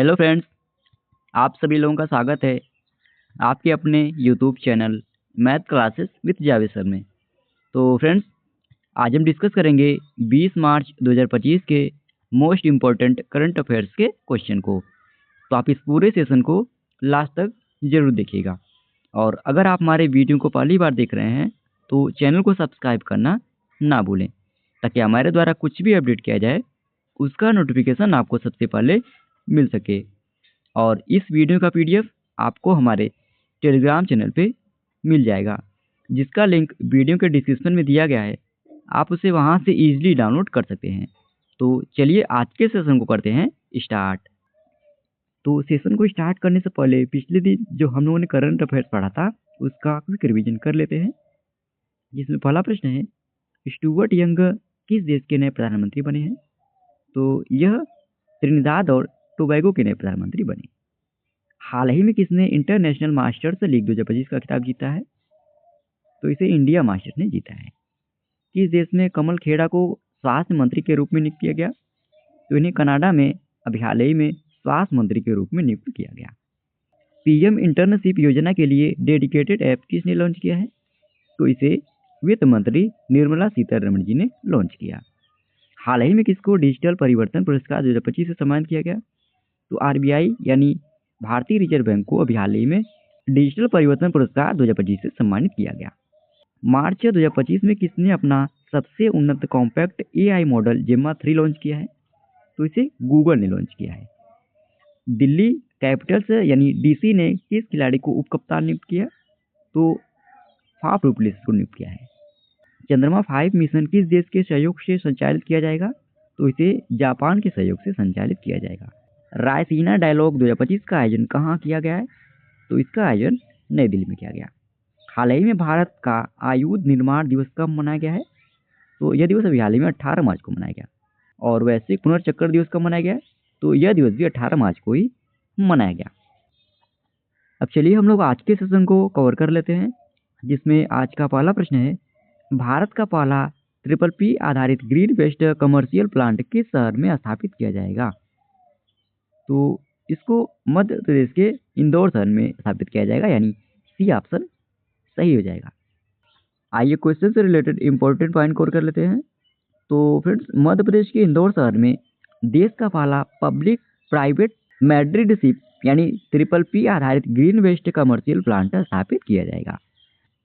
Hello friends, आप सभी लोगों का स्वागत है आपके अपने YouTube channel math classes with Javed sir में। तो फ्रेंड्स, आज हम डिस्कस करेंगे 20 मार्च 2025 के मोस्ट इम्पॉर्टेंट करंट अफेयर्स के क्वेश्चन को। तो आप इस पूरे सेशन को लास्ट तक ज़रूर देखिएगा। और अगर आप हमारे वीडियो को पहली बार देख रहे हैं तो चैनल को सब्सक्राइब करना ना भूलें, ताकि हमारे द्वारा कुछ भी अपडेट किया जाए उसका नोटिफिकेशन आपको सबसे पहले मिल सके। और इस वीडियो का पीडीएफ आपको हमारे टेलीग्राम चैनल पे मिल जाएगा, जिसका लिंक वीडियो के डिस्क्रिप्शन में दिया गया है। आप उसे वहां से इजीली डाउनलोड कर सकते हैं। तो चलिए आज के सेशन को करते हैं स्टार्ट। तो सेशन को स्टार्ट करने से पहले पिछले दिन जो हम लोगों ने करंट अफेयर्स पढ़ा था उसका क्विक रिवीजन कर लेते हैं, जिसमें पहला प्रश्न है, स्टुअर्ट यंग किस देश के नए प्रधानमंत्री बने हैं? तो यह त्रिनिदाद और टोबैगो के नए प्रधानमंत्री बने। हाल ही में किसने इंटरनेशनल मास्टर्स लीग 2025 का खिताब जीता है? तो इसे इंडिया मास्टर्स ने जीता है। किस देश में कमल खेड़ा को स्वास्थ्य मंत्री के रूप में नियुक्त किया गया? तो इन्हें कनाडा में अभी हाल ही में स्वास्थ्य मंत्री के रूप में नियुक्त किया गया। पीएम इंटर्नशिप योजना के लिए डेडिकेटेड ऐप किसने लॉन्च किया है? तो इसे वित्त मंत्री निर्मला सीतारमण जी ने लॉन्च किया। हाल ही में किसको डिजिटल परिवर्तन पुरस्कार 2025 से सम्मानित किया गया? तो आरबीआई यानी भारतीय रिजर्व बैंक को अभी हाल ही में डिजिटल परिवर्तन पुरस्कार 2025 से सम्मानित किया गया। मार्च 2025 में किसने अपना सबसे उन्नत compact AI model Gemma 3 launch किया है? तो इसे गूगल ने लॉन्च किया है। दिल्ली कैपिटल्स यानी डीसी ने किस खिलाड़ी को उप कप्तान नियुक्त किया? तो फाफ डुप्लेसिस को नियुक्त किया है। चंद्रमा 5 मिशन किस देश के सहयोग से संचालित किया जाएगा? तो इसे जापान के सहयोग से संचालित किया जाएगा। रायसीना डायलॉग 2025 का आयोजन कहाँ किया गया है? तो इसका आयोजन नई दिल्ली में किया गया। हाल ही में भारत का आयुध निर्माण दिवस कब मनाया गया है? तो यह दिवस अभी हाल ही में 18 मार्च को मनाया गया। और वैश्विक पुनर्चक्र दिवस कब मनाया गया है? तो यह दिवस भी 18 मार्च को ही मनाया गया। अब चलिए हम लोग आज के सेशन को कवर कर लेते हैं, जिसमें आज का पहला प्रश्न है, भारत का पहला PPP आधारित ग्रीन वेस्ट कमर्शियल प्लांट किस शहर में स्थापित किया जाएगा? तो इसको मध्य प्रदेश के इंदौर शहर में स्थापित किया जाएगा, यानी सी ऑप्शन सही हो जाएगा। आइए क्वेश्चन से रिलेटेड इंपॉर्टेंट पॉइंट कवर कर लेते हैं। तो फ्रेंड्स, मध्य प्रदेश के इंदौर शहर में देश का पहला पब्लिक प्राइवेट मैड्रिडशिप यानी PPP आधारित ग्रीन वेस्ट कमर्शियल प्लांट स्थापित किया जाएगा।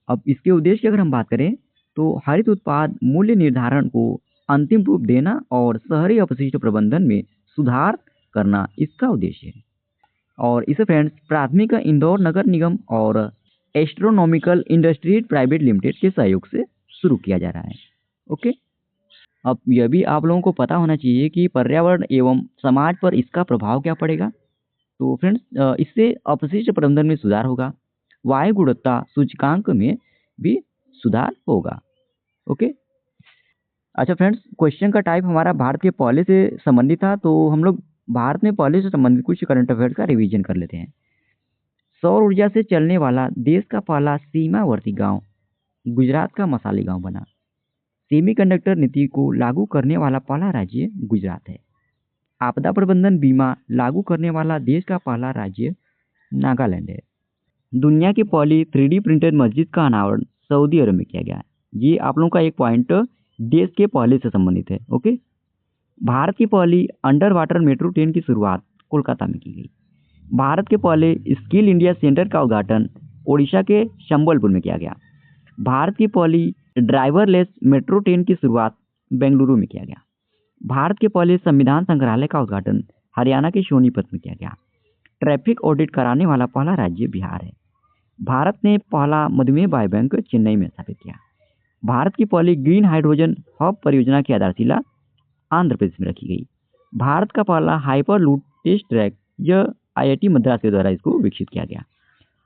अब इसके उद्देश्य की अगर हम बात करें तो हरित उत्पाद मूल्य निर्धारण को अंतिम रूप देना और शहरी अपशिष्ट प्रबंधन में सुधार करना इसका उद्देश्य है। और इसे फ्रेंड्स प्राथमिक इंदौर नगर निगम और एस्ट्रोनॉमिकल इंडस्ट्रीज प्राइवेट लिमिटेड के सहयोग से शुरू किया जा रहा है। ओके, अब यह भी आप लोगों को पता होना चाहिए कि पर्यावरण एवं समाज पर इसका प्रभाव क्या पड़ेगा। तो फ्रेंड्स, इससे अपशिष्ट प्रबंधन में सुधार होगा, वायु गुणवत्ता सूचकांक में भी सुधार होगा। ओके, अच्छा फ्रेंड्स, क्वेश्चन का टाइप हमारा भारत के पहले से संबंधित था, तो हम लोग भारत में पहले से संबंधित कुछ करंट अफेयर्स का रिवीजन कर लेते हैं। सौर ऊर्जा से चलने वाला देश का पहला सीमावर्ती गांव गुजरात का मसाली गांव बना। सेमीकंडक्टर नीति को लागू करने वाला पहला राज्य गुजरात है। आपदा प्रबंधन बीमा लागू करने वाला देश का पहला राज्य नागालैंड है। दुनिया की पहली 3D प्रिंटेड मस्जिद का अनावरण सऊदी अरब में किया गया है। ये आप लोगों का एक पॉइंट देश के पहले से संबंधित है। ओके, भारत की पहली अंडर वाटर मेट्रो ट्रेन की शुरुआत कोलकाता में की गई। भारत के पहले स्किल इंडिया सेंटर का उद्घाटन ओडिशा के संबलपुर में किया गया। भारत की पहली ड्राइवरलेस मेट्रो ट्रेन की शुरुआत बेंगलुरु में किया गया। भारत के पहले संविधान संग्रहालय का उद्घाटन हरियाणा के सोनीपत में किया गया। ट्रैफिक ऑडिट कराने वाला पहला राज्य बिहार है। भारत ने पहला मधुमेह बायोबैंक चेन्नई में स्थापित किया। भारत की पहली ग्रीन हाइड्रोजन हब परियोजना की आधारशिला आंध्र प्रदेश में रखी गई। भारत का पहला हाइपर लूप टेस्ट ट्रैक यह IIT मद्रास के द्वारा इसको विकसित किया गया।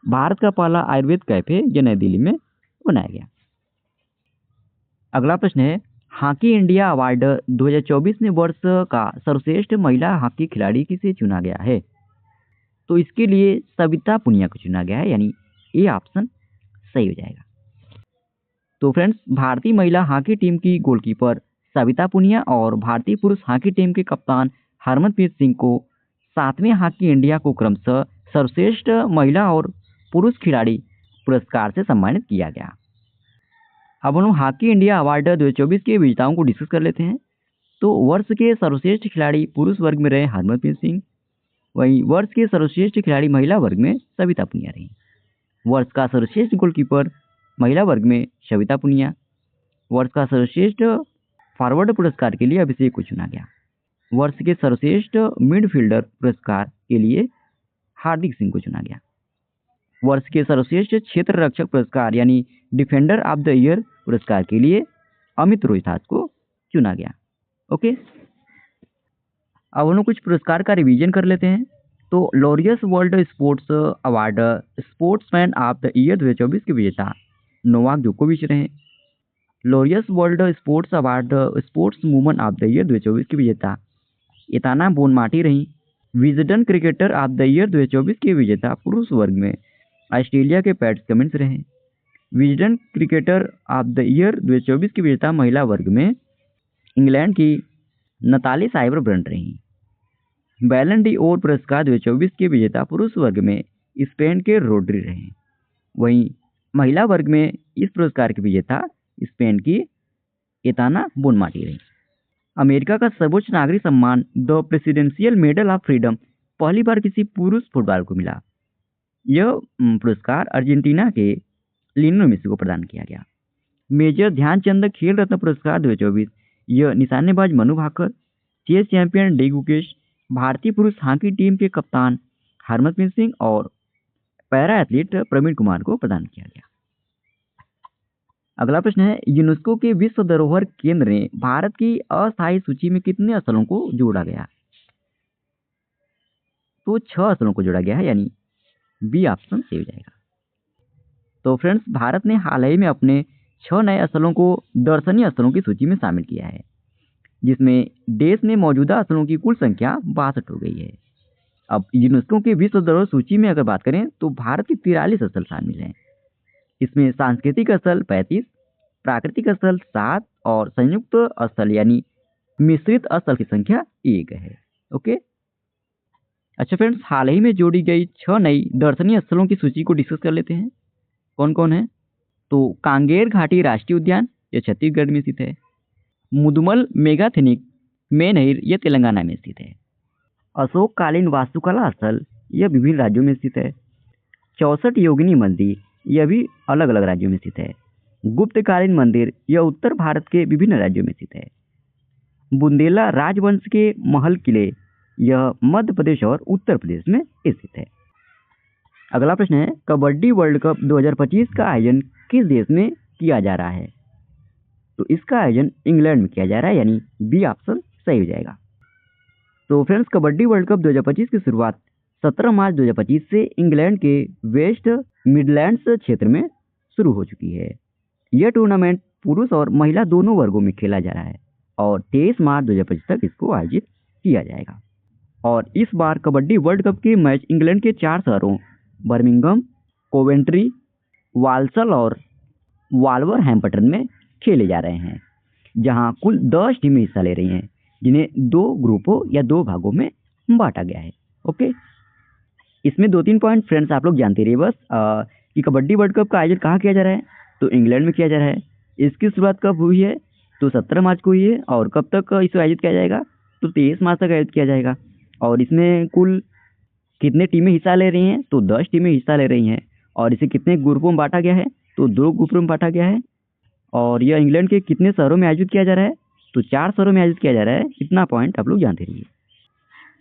भारत का पहला आयुर्वेद कैफे यह नई दिल्ली में बनाया गया। अगला प्रश्न है, हॉकी इंडिया अवार्ड 2024 में वर्ष का सर्वश्रेष्ठ महिला हॉकी खिलाड़ी किसे चुना गया है? तो इसके लिए सविता पुनिया को चुना गया है, यानी ए ऑप्शन सही हो जाएगा। तो फ्रेंड्स, भारतीय महिला हॉकी टीम की गोलकीपर सविता पुनिया और भारतीय पुरुष हॉकी टीम के कप्तान हरमनप्रीत सिंह को 7वें हॉकी इंडिया को क्रमशः सर्वश्रेष्ठ महिला और पुरुष खिलाड़ी पुरस्कार से सम्मानित किया गया। अब हम हॉकी इंडिया अवार्ड 2024 के विजेताओं को डिस्कस कर लेते हैं। तो वर्ष के सर्वश्रेष्ठ खिलाड़ी पुरुष वर्ग में रहे हरमनप्रीत सिंह, वहीं वर्ष के सर्वश्रेष्ठ खिलाड़ी महिला वर्ग में सविता पुनिया रही। वर्ष का सर्वश्रेष्ठ गोलकीपर महिला वर्ग में सविता पुनिया। वर्ष का सर्वश्रेष्ठ फॉरवर्ड पुरस्कार के लिए अभिषेक को चुना गया। वर्ष के सर्वश्रेष्ठ मिडफील्डर पुरस्कार के लिए हार्दिक सिंह को चुना गया। वर्ष के सर्वश्रेष्ठ क्षेत्र रक्षक पुरस्कार यानी डिफेंडर ऑफ द ईयर पुरस्कार के लिए अमित रोहितास को चुना गया। ओके, अब हम लोग कुछ पुरस्कार का रिवीजन कर लेते हैं। तो Laureus world sports award sportsman of the year 2024 के विजेता नोवाक जोकोविच रहे। Laureus world sports award sports woman of the year 2024 की विजेता एताना बोनमाटी रही। Wisden cricketer of the year 2024 के विजेता पुरुष वर्ग में ऑस्ट्रेलिया के पैट्स कमिंस रहे। Wisden cricketer of the year 2024 की विजेता महिला वर्ग में इंग्लैंड की नताली साइबर ब्रंट रही। बैलन डी ओर पुरस्कार 2024 के विजेता पुरुष वर्ग में स्पेन के रोड्री रहे। वहीं महिला वर्ग में इस पुरस्कार के विजेता स्पेन की एताना बोनमाटी रही। अमेरिका का सर्वोच्च नागरिक सम्मान the presidential medal of freedom पहली बार किसी पुरुष फुटबॉलर को मिला। यह पुरस्कार अर्जेंटीना के लियोनेल मेसी को प्रदान किया गया। मेजर ध्यानचंद खेल रत्न पुरस्कार 2024 यह निशानेबाज Manu Bhaker, chess champion D Gukesh, भारतीय पुरुष हॉकी टीम के कप्तान हरमनप्रीत सिंह और पैरा एथलीट प्रवीण कुमार को प्रदान किया गया। अगला प्रश्न है, यूनेस्को के विश्व धरोहर केंद्र ने भारत की अस्थायी सूची में कितने स्थलों को जोड़ा गया? तो 6 स्थलों को जोड़ा गया है, यानी बी ऑप्शन सही हो जाएगा। तो फ्रेंड्स, भारत ने हाल ही में अपने 6 नए स्थलों को दर्शनीय स्थलों की सूची में शामिल किया है, जिसमें देश में मौजूदा स्थलों की कुल संख्या 62 हो गई है। अब यूनेस्को के विश्व धरोहर सूची में अगर बात करें तो भारत के 43 स्थल शामिल हैं। इसमें सांस्कृतिक स्थल 35, प्राकृतिक स्थल 7 और संयुक्त स्थल यानी मिश्रित स्थल की संख्या 1 है। ओके, अच्छा फ्रेंड्स, हाल ही में जोड़ी गई 6 नई दर्शनीय स्थलों की सूची को डिस्कस कर लेते हैं। कौन कौन है? तो कांगेर घाटी राष्ट्रीय उद्यान, यह छत्तीसगढ़ में स्थित है। मुदुमल मेगाथेनिक मेनहिर, यह तेलंगाना में स्थित है। अशोककालीन वास्तुकला स्थल, यह विभिन्न राज्यों में स्थित है। 64 योगिनी मंदिर, यह भी अलग अलग राज्यों में स्थित है। गुप्तकालीन मंदिर, यह उत्तर भारत के विभिन्न राज्यों में स्थित है। बुंदेला राजवंश के महल किले, यह मध्य प्रदेश और उत्तर प्रदेश में स्थित है। अगला प्रश्न है, कबड्डी वर्ल्ड कप 2025 का आयोजन किस देश में किया जा रहा है? तो इसका आयोजन इंग्लैंड में किया जा रहा है, यानी बी ऑप्शन सही हो जाएगा। तो फ्रेंड्स, कबड्डी वर्ल्ड कप 2025 की शुरुआत 17 मार्च 2025 से इंग्लैंड के वेस्ट मिडलैंड्स क्षेत्र में शुरू हो चुकी है। यह टूर्नामेंट पुरुष और महिला दोनों वर्गों में खेला जा रहा है और 23 मार्च 2025 तक इसको आयोजित किया जाएगा। और इस बार कबड्डी वर्ल्ड कप के मैच इंग्लैंड के 4 शहरों बर्मिंघम, कोवेंट्री, वाल्सल और वॉल्वरहैम्पटन में खेले जा रहे हैं, जहां कुल 10 टीमें हिस्सा ले रही हैं, जिन्हें 2 ग्रुपों या 2 भागों में बांटा गया है। ओके, इसमें 2-3 पॉइंट फ्रेंड्स आप लोग जानते रहिए बस कि कबड्डी वर्ल्ड कप का आयोजन कहाँ किया जा रहा है? तो इंग्लैंड में किया जा रहा है। इसकी शुरुआत कब हुई है? तो 17 मार्च को हुई है। और कब तक इसे आयोजित किया जाएगा? तो 23 मार्च तक आयोजित किया जाएगा। और इसमें कुल कितने टीमें हिस्सा ले रही हैं? तो 10 टीमें हिस्सा ले रही हैं। और इसे कितने ग्रुपों में बांटा गया है? तो 2 ग्रुपों में बांटा गया है। और यह इंग्लैंड के कितने शहरों में आयोजित किया जा रहा है? तो 4 शहरों में आयोजित किया जा रहा है। इतना पॉइंट आप लोग जानते रहिए।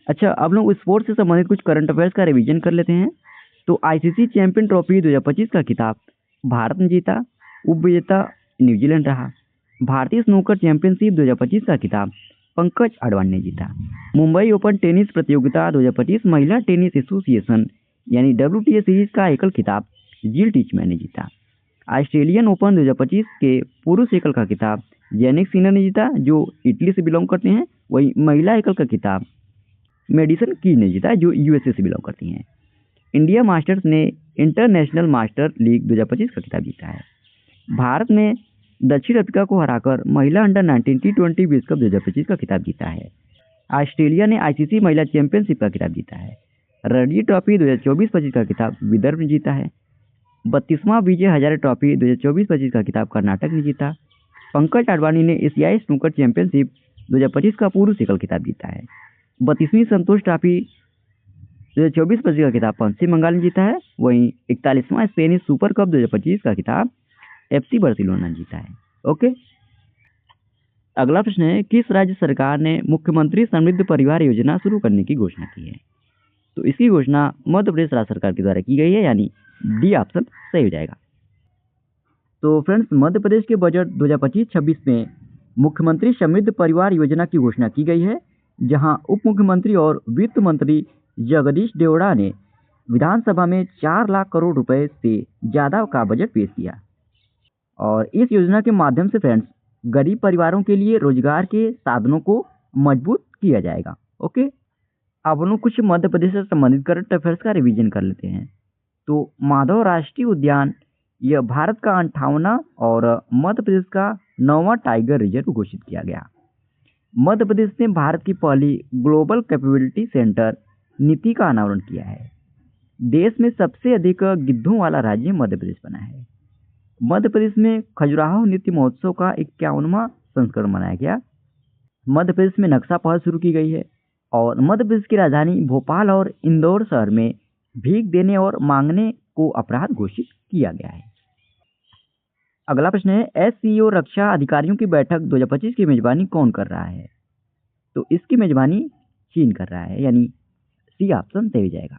अच्छा, अब लोग स्पोर्ट्स से संबंधित कुछ करंट अफेयर्स का रिवीजन कर लेते हैं। तो आईसीसी चैंपियन ट्रॉफी 2025 का खिताब भारत ने जीता, उपविजेता न्यूजीलैंड रहा। भारतीय स्नूकर चैंपियनशिप 2025 का खिताब पंकज अडवाणी ने जीता। मुंबई ओपन टेनिस प्रतियोगिता 2025 महिला टेनिस एसोसिएशन यानी WTA सीरीज का एकल खिताब जिल टीचमैन ने जीता। ऑस्ट्रेलियन ओपन 2025 के पुरुष एकल का खिताब जेनिक सिनर ने जीता, जो इटली से बिलोंग करते हैं। वही महिला एकल का खिताब मेडिसन कीज ने जीता, जो USA से बिलोंग करती हैं। इंडिया मास्टर्स ने इंटरनेशनल मास्टर लीग 2025 का खिताब जीता है। भारत ने दक्षिण अफ्रीका को हराकर महिला अंडर 19 T20 विश्व कप 2025 का खिताब जीता है। ऑस्ट्रेलिया ने आईसीसी महिला चैंपियनशिप का खिताब जीता है। रणजी ट्रॉफी 2024-25 का खिताब विदर्भ ने जीता है। 32वां विजय हजारे ट्रॉफी 2024-25 का खिताब कर्नाटक ने जीता। पंकज अडवाणी ने एशियाई स्नूकर चैंपियनशिप 2025 का पुरुष एकल खिताब जीता है। 32वीं संतोष ट्रॉफी 2024-25 का खिताब पश्चिम बंगाल ने जीता है। वहीं 41वां स्पेनिश सुपर कप 2025 का खिताब एफसी बार्सिलोना ने जीता है। ओके, अगला प्रश्न है, किस राज्य सरकार ने मुख्यमंत्री समृद्ध परिवार योजना शुरू करने की घोषणा की है? तो इसकी घोषणा मध्य प्रदेश राज्य सरकार के द्वारा की गई है, यानी डी ऑप्शन सही हो जाएगा। तो फ्रेंड्स, मध्य प्रदेश के बजट 2025-26 में मुख्यमंत्री समृद्ध परिवार योजना की घोषणा की गई है, जहां उप मुख्यमंत्री और वित्त मंत्री जगदीश देवड़ा ने विधानसभा में 4 लाख करोड़ रुपए से ज़्यादा का बजट पेश किया। और इस योजना के माध्यम से फ्रेंड्स, गरीब परिवारों के लिए रोजगार के साधनों को मजबूत किया जाएगा। ओके, अब हम लोग कुछ मध्य प्रदेश से संबंधित करंट अफेयर्स का रिवीजन कर लेते हैं। तो माधव राष्ट्रीय उद्यान यह भारत का 58वां और मध्य प्रदेश का 9वां टाइगर रिजर्व घोषित किया गया। मध्य प्रदेश ने भारत की पहली ग्लोबल कैपेबिलिटी सेंटर नीति का अनावरण किया है। देश में सबसे अधिक गिद्धों वाला राज्य मध्य प्रदेश बना है। मध्य प्रदेश में खजुराहो नृत्य महोत्सव का 51वां संस्करण मनाया गया। मध्य प्रदेश में नक्शा पहल शुरू की गई है और मध्य प्रदेश की राजधानी भोपाल और इंदौर शहर में भीख देने और मांगने को अपराध घोषित किया गया है। अगला प्रश्न है, एससीओ रक्षा अधिकारियों की बैठक 2025 की मेजबानी कौन कर रहा है? तो इसकी मेजबानी चीन कर रहा है, यानी सी ऑप्शन सही हो जाएगा।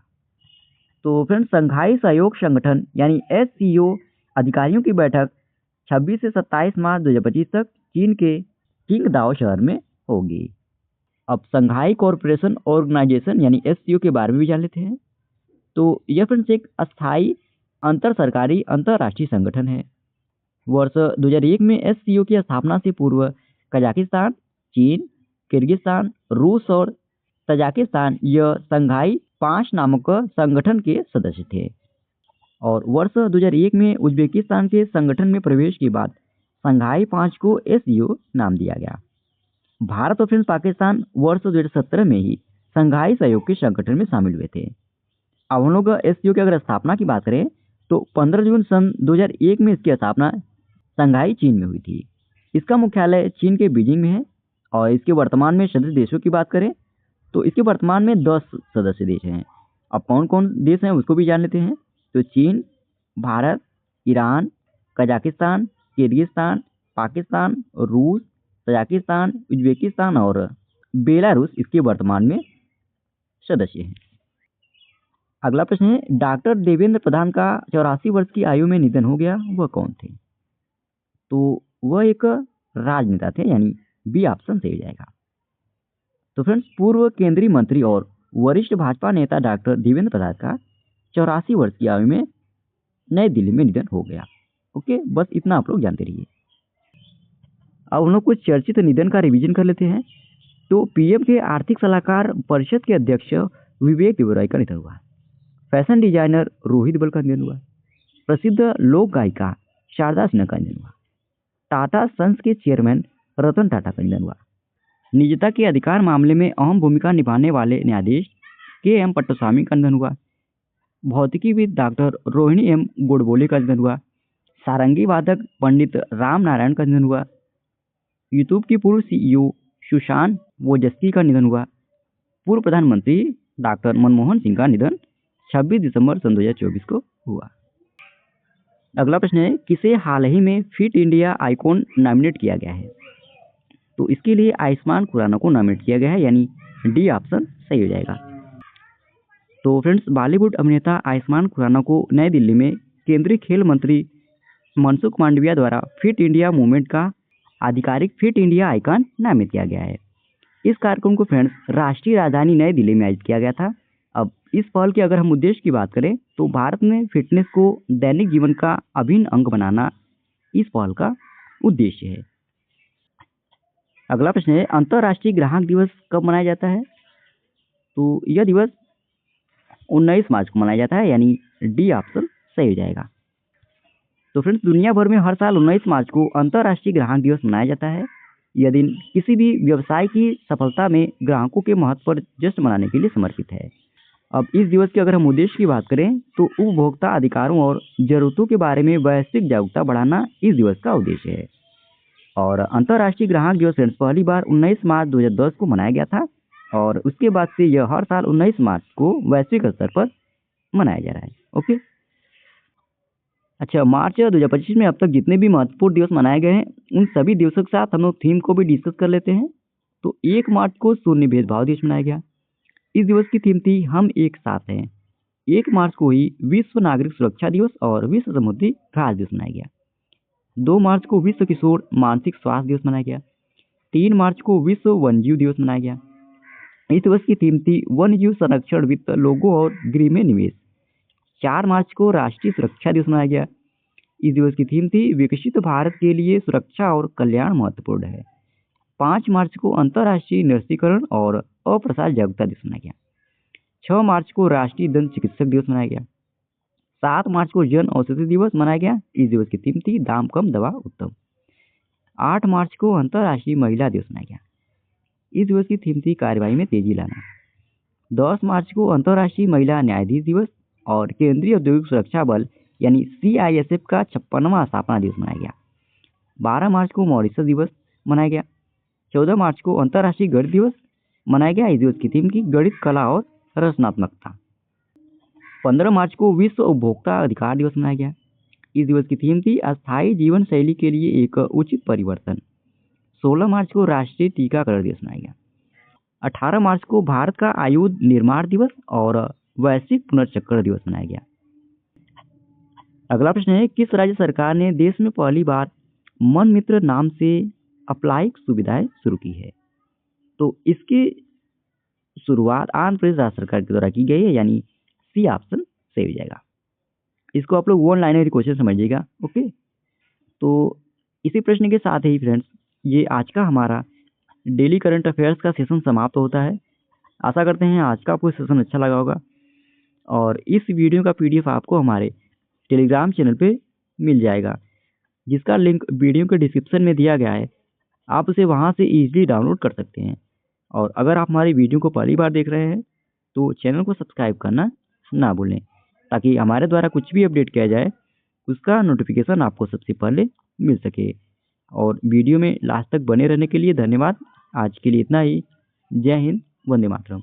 तो फ्रेंड्स, संघाई सहयोग संगठन यानी एससीओ अधिकारियों की बैठक 26 से 27 मार्च 2025 तक चीन के किंगदाओ शहर में होगी। अब संघाई कोऑपरेशन ऑर्गेनाइजेशन यानी एससीओ के बारे में भी जान लेते हैं। तो यह फ्रेंड्स एक अस्थायी अंतर सरकारी अंतर्राष्ट्रीय संगठन है। वर्ष 2001 में एससीओ की स्थापना से पूर्व कजाकिस्तान, चीन, किर्गिस्तान, रूस और तजाकिस्तान यह संघाई 5 नामक संगठन के सदस्य थे। और वर्ष 2001 में उज्बेकिस्तान के संगठन में प्रवेश के बाद संघाई 5 को एससीओ नाम दिया गया। भारत और फ्रेंड्स पाकिस्तान वर्ष 2017 में ही संघाई सहयोग के संगठन में शामिल हुए थे। अब हम लोग एससीओ की अगर स्थापना की बात करें तो 15 जून सन 2001 में इसकी स्थापना संघाई चीन में हुई थी। इसका मुख्यालय चीन के बीजिंग में है। और इसके वर्तमान में सदस्य देशों की बात करें तो इसके वर्तमान में 10 सदस्य देश हैं। अब कौन कौन देश हैं उसको भी जान लेते हैं। तो चीन, Bharat, Iran, Kazakhstan, Kyrgyzstan, Pakistan, रूस, तजाकिस्तान, उज्बेकिस्तान और बेलारूस इसके वर्तमान में सदस्य हैं। अगला प्रश्न है, डॉक्टर देवेंद्र प्रधान का 84 वर्ष की आयु में निधन हो गया, वह कौन थे? तो वह एक राजनेता थे, यानी बी ऑप्शन सही हो जाएगा। तो फ्रेंड्स, पूर्व केंद्रीय मंत्री और वरिष्ठ भाजपा नेता डॉक्टर देवेंद्र प्रधान का 84 वर्ष की आयु में नई दिल्ली में निधन हो गया। ओके, बस इतना आप लोग जानते रहिए। अब हम लोग कुछ चर्चित निधन का रिवीजन कर लेते हैं। तो पीएम के आर्थिक सलाहकार परिषद के अध्यक्ष विवेक देवराय का निधन हुआ। फैशन डिजाइनर रोहित बल का निधन हुआ। प्रसिद्ध लोक गायिका शारदा सिन्हा का निधन हुआ। टाटा सन्स के चेयरमैन रतन टाटा का निधन हुआ। निजता के अधिकार मामले में अहम भूमिका निभाने वाले न्यायाधीश के.एम. पट्टास्वामी का निधन हुआ। भौतिकीविद डॉक्टर रोहिणी एम. गोडबोले का निधन हुआ। सारंगी वादक पंडित राम नारायण का निधन हुआ। यूट्यूब की पूर्व सीईओ सुशांत वोजस्की का निधन हुआ। पूर्व प्रधानमंत्री डॉक्टर मनमोहन सिंह का निधन 26 दिसंबर सन 2024 को हुआ। अगला प्रश्न है, किसे हाल ही में फिट इंडिया आइकॉन नॉमिनेट किया गया है? तो इसके लिए आयुष्मान खुराना को नॉमिनेट किया गया है, यानी डी ऑप्शन सही हो जाएगा। तो फ्रेंड्स, बॉलीवुड अभिनेता आयुष्मान खुराना को नई दिल्ली में केंद्रीय खेल मंत्री मनसुख मांडविया द्वारा फिट इंडिया मूवमेंट का आधिकारिक फिट इंडिया आइकॉन नामित किया गया है। इस कार्यक्रम को फ्रेंड्स राष्ट्रीय राजधानी नई दिल्ली में आयोजित किया गया था। अब इस पहल के अगर हम उद्देश्य की बात करें तो भारत में फिटनेस को दैनिक जीवन का अभिन्न अंग बनाना इस पहल का उद्देश्य है। अगला प्रश्न है, अंतर्राष्ट्रीय ग्राहक दिवस कब मनाया जाता है? तो यह दिवस 19 मार्च को मनाया जाता है, यानी डी ऑप्शन सही हो जाएगा। तो फ्रेंड्स, दुनिया भर में हर साल 19 मार्च को अंतर्राष्ट्रीय ग्राहक दिवस मनाया जाता है। यह दिन किसी भी व्यवसाय की सफलता में ग्राहकों के महत्व पर जश्न मनाने के लिए समर्पित है। अब इस दिवस के अगर हम उद्देश्य की बात करें तो उपभोक्ता अधिकारों और जरूरतों के बारे में वैश्विक जागरूकता बढ़ाना इस दिवस का उद्देश्य है। और अंतर्राष्ट्रीय ग्राहक दिवस फ्रेंड्स पहली बार 19 मार्च 2010 को मनाया गया था और उसके बाद से यह हर साल 19 मार्च को वैश्विक स्तर पर मनाया जा रहा है। ओके, अच्छा, मार्च 2025 में अब तक जितने भी महत्वपूर्ण दिवस मनाए गए हैं उन सभी दिवसों के साथ हम लोग थीम को भी डिस्कस कर लेते हैं। तो 1 मार्च को शून्य भेदभाव दिवस मनाया गया। इस दिवस की थीम थी हम एक साथ हैं। 1 मार्च को ही विश्व नागरिक सुरक्षा दिवस और विश्व समुद्री घास दिवस मनाया गया। 2 मार्च को विश्व किशोर मानसिक स्वास्थ्य दिवस मनाया गया। 3 मार्च को विश्व वन्यजीव दिवस मनाया गया। इस दिवस की थीम थी वन्यजीव संरक्षण वित्त लोगों और गृह में निवेश। 4 मार्च को राष्ट्रीय सुरक्षा दिवस मनाया गया। इस दिवस की थीम थी विकसित भारत के लिए सुरक्षा और कल्याण महत्वपूर्ण है। 5 मार्च को अंतर्राष्ट्रीय निरस्त्रीकरण और अप्रसार जागरूकता दिवस मनाया गया। 6 मार्च को राष्ट्रीय दंत चिकित्सक दिवस मनाया गया। 7 मार्च को जन औषधि दिवस मनाया गया। इस दिवस की थीम थी दाम कम दवा उत्तम। 8 मार्च को अंतर्राष्ट्रीय महिला दिवस मनाया गया। इस दिवस की थीम थी कार्यवाही में तेजी लाना। 10 मार्च को अंतर्राष्ट्रीय महिला न्यायाधीश दिवस और केंद्रीय औद्योगिक सुरक्षा बल यानी CISF का 56वां स्थापना दिवस मनाया गया। 12 मार्च को मॉरिशस दिवस मनाया गया। 14 मार्च को अंतर्राष्ट्रीय गणित दिवस मनाया गया। इस दिवस की थीम की गणित कला और रचनात्मकता। 15 मार्च को विश्व उपभोक्ता अधिकार दिवस मनाया गया। इस दिवस की थीम थी अस्थायी जीवन शैली के लिए एक उचित परिवर्तन। 16 मार्च को राष्ट्रीय टीकाकरण दिवस मनाया गया। 18 मार्च को भारत का आयुध निर्माण दिवस और वैश्विक पुनर्चक्र दिवस मनाया गया। अगला प्रश्न है, किस राज्य सरकार ने देश में पहली बार मन मित्र नाम से अप्लाई सुविधाएं शुरू की है? तो इसकी शुरुआत आंध्र प्रदेश राज्य सरकार के द्वारा की गई है, यानी सी ऑप्शन सही हो जाएगा। इसको आप लोग वन लाइनर क्वेश्चन समझिएगा। ओके, तो इसी प्रश्न के साथ ही फ्रेंड्स ये आज का हमारा डेली करंट अफेयर्स का सेशन समाप्त होता है। आशा करते हैं आज का आपको सेशन अच्छा लगा होगा और इस वीडियो का PDF आपको हमारे टेलीग्राम चैनल पे मिल जाएगा, जिसका लिंक वीडियो के डिस्क्रिप्शन में दिया गया है। आप उसे वहां से इजीली डाउनलोड कर सकते हैं। और अगर आप हमारी वीडियो को पहली बार देख रहे हैं तो चैनल को सब्सक्राइब करना ना भूलें, ताकि हमारे द्वारा कुछ भी अपडेट किया जाए उसका नोटिफिकेशन आपको सबसे पहले मिल सके। और वीडियो में लास्ट तक बने रहने के लिए धन्यवाद। आज के लिए इतना ही। जय हिंद, वंदे मातरम।